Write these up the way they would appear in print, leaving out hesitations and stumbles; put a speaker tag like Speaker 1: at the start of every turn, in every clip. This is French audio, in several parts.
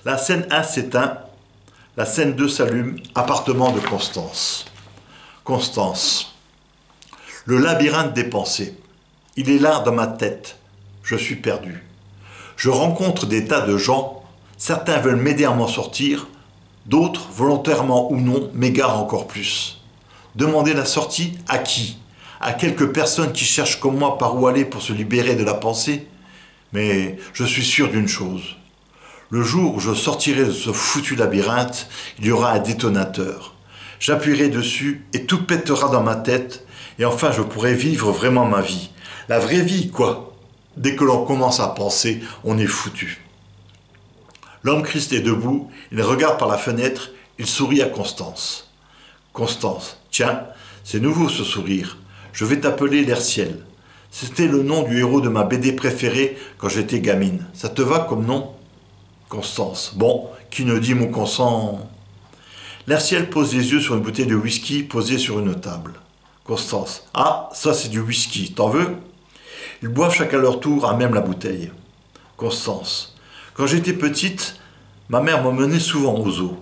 Speaker 1: La scène 1 s'éteint, la scène 2 s'allume, appartement de Constance. Constance. Le labyrinthe des pensées. Il est là dans ma tête. Je suis perdu. Je rencontre des tas de gens. Certains veulent m'aider à m'en sortir. D'autres, volontairement ou non, m'égarent encore plus. Demander la sortie à qui? À quelques personnes qui cherchent comme moi par où aller pour se libérer de la pensée? Mais je suis sûr d'une chose. Le jour où je sortirai de ce foutu labyrinthe, il y aura un détonateur. J'appuierai dessus et tout pètera dans ma tête. Et enfin, je pourrai vivre vraiment ma vie. La vraie vie, quoi. Dès que l'on commence à penser, on est foutu. L'homme Christ est debout, il regarde par la fenêtre, il sourit à Constance. Constance, tiens, c'est nouveau ce sourire. Je vais t'appeler Lerciel. C'était le nom du héros de ma BD préférée quand j'étais gamine. Ça te va comme nom? Constance. Bon, qui ne dit mot consent? Lerciel pose les yeux sur une bouteille de whisky posée sur une table. Constance. Ah, ça c'est du whisky, t'en veux? Ils boivent chacun leur tour à même la bouteille. Constance. Quand j'étais petite, ma mère m'emmenait souvent aux zoos.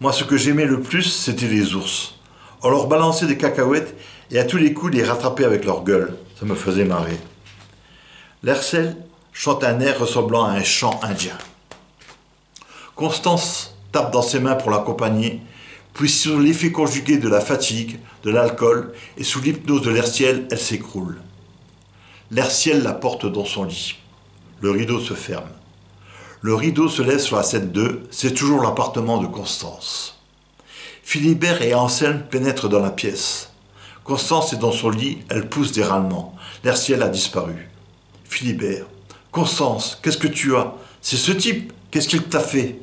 Speaker 1: Moi, ce que j'aimais le plus, c'était les ours. On leur balançait des cacahuètes et à tous les coups les rattraper avec leur gueule. Ça me faisait marrer. Lerciel chante un air ressemblant à un chant indien. Constance tape dans ses mains pour l'accompagner, puis sous l'effet conjugué de la fatigue, de l'alcool et sous l'hypnose de Lerciel, elle s'écroule. Lerciel la porte dans son lit. Le rideau se ferme. Le rideau se lève sur la scène 2, c'est toujours l'appartement de Constance. Philibert et Anselme pénètrent dans la pièce. Constance est dans son lit, elle pousse des râlements. Lerciel a disparu. Philibert. Constance, qu'est-ce que tu as? C'est ce type, qu'est-ce qu'il t'a fait?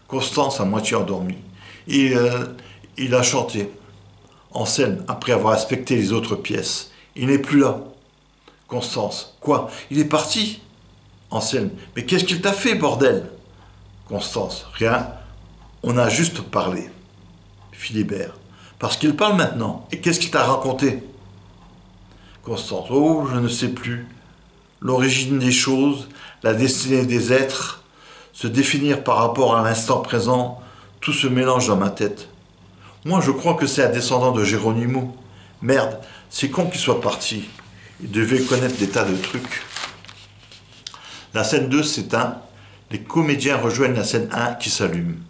Speaker 1: Constance à moitié endormie. Il a chanté. Anselme, après avoir inspecté les autres pièces. Il n'est plus là. Constance. Quoi? Il est parti? Anselme. Mais qu'est-ce qu'il t'a fait, bordel? Constance. Rien. On a juste parlé. Philibert. Parce qu'il parle maintenant. Et qu'est-ce qu'il t'a raconté? Constance. Oh, je ne sais plus. L'origine des choses, la destinée des êtres, se définir par rapport à l'instant présent, tout se mélange dans ma tête. Moi, je crois que c'est un descendant de Geronimo. Merde, c'est con qu'il soit parti. Il devait connaître des tas de trucs. La scène 2 s'éteint. Les comédiens rejoignent la scène 1 qui s'allume.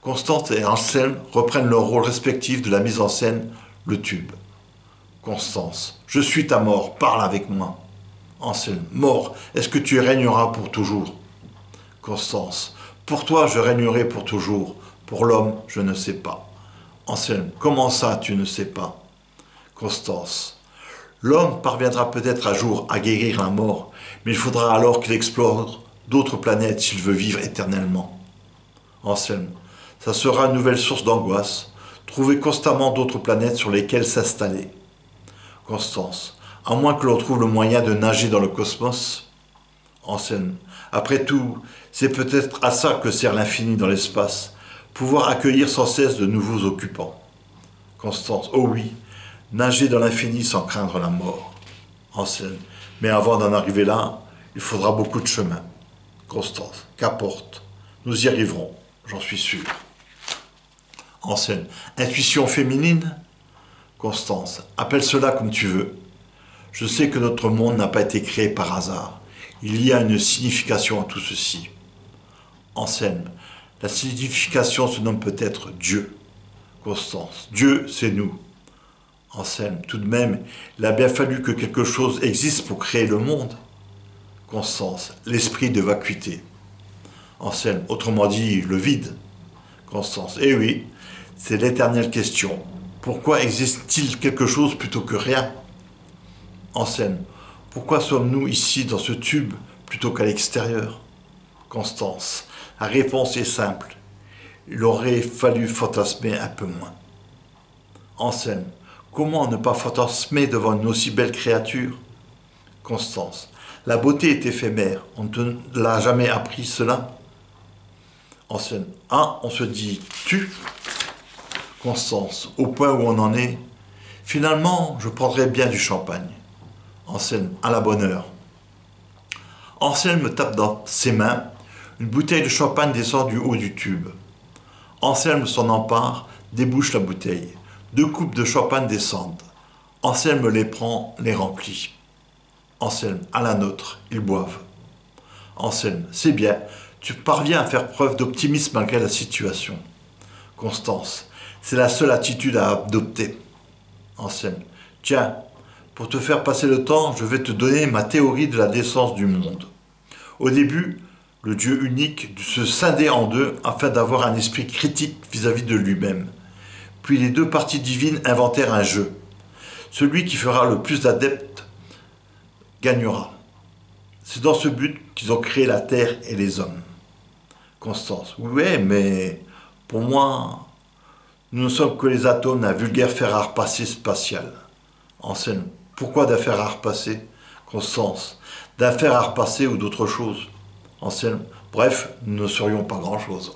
Speaker 1: Constance et Anselme reprennent leur rôle respectif de la mise en scène, le tube. Constance. Je suis ta mort, parle avec moi. Anselme. Mort, est-ce que tu régneras pour toujours? Constance. Pour toi, je régnerai pour toujours. Pour l'homme, je ne sais pas. Anselme. Comment ça, tu ne sais pas? Constance. L'homme parviendra peut-être un jour à guérir la mort, mais il faudra alors qu'il explore d'autres planètes s'il veut vivre éternellement. Anselme. Ça sera une nouvelle source d'angoisse, trouver constamment d'autres planètes sur lesquelles s'installer. Constance. À moins que l'on trouve le moyen de nager dans le cosmos. Anselme. Après tout, c'est peut-être à ça que sert l'infini dans l'espace, pouvoir accueillir sans cesse de nouveaux occupants. Constance. Oh oui, nager dans l'infini sans craindre la mort. Anselme. Mais avant d'en arriver là, il faudra beaucoup de chemin. Constance. Qu'importe, nous y arriverons, j'en suis sûr. Anselme. Intuition féminine? Constance. Appelle cela comme tu veux. Je sais que notre monde n'a pas été créé par hasard. Il y a une signification à tout ceci. Anselme. La signification se nomme peut-être Dieu. Constance. Dieu, c'est nous. Anselme. Tout de même, il a bien fallu que quelque chose existe pour créer le monde. Constance. L'esprit de vacuité. Anselme. Autrement dit, le vide. Constance. Eh oui, c'est l'éternelle question. Pourquoi existe-t-il quelque chose plutôt que rien? Anselme. Pourquoi sommes-nous ici dans ce tube plutôt qu'à l'extérieur? Constance. La réponse est simple. Il aurait fallu fantasmer un peu moins. Anselme. Comment ne pas fantasmer devant une aussi belle créature? Constance. La beauté est éphémère. On ne te l'a jamais appris cela? Anselme. Ah, on se dit tu? Constance. Au point où on en est. Finalement, je prendrais bien du champagne. Anselme. À la bonne heure. Anselme tape dans ses mains. Une bouteille de champagne descend du haut du tube. Anselme s'en empare, débouche la bouteille. 2 coupes de champagne descendent. Anselme les prend, les remplit. Anselme, à la nôtre, ils boivent. Anselme, c'est bien, tu parviens à faire preuve d'optimisme malgré la situation. Constance, c'est la seule attitude à adopter. Anselme, tiens, pour te faire passer le temps, je vais te donner ma théorie de la naissance du monde. Au début, le Dieu unique se scindait en deux afin d'avoir un esprit critique vis-à-vis de lui-même. Puis les 2 parties divines inventèrent un jeu. Celui qui fera le plus d'adeptes gagnera. C'est dans ce but qu'ils ont créé la Terre et les hommes. Constance, oui, mais pour moi, nous ne sommes que les atomes d'un vulgaire fer à repasser spatial. Anselme, pourquoi d'un fer à repasser? Constance, d'un fer à repasser ou d'autre chose. Anselme, bref, nous ne serions pas grand-chose.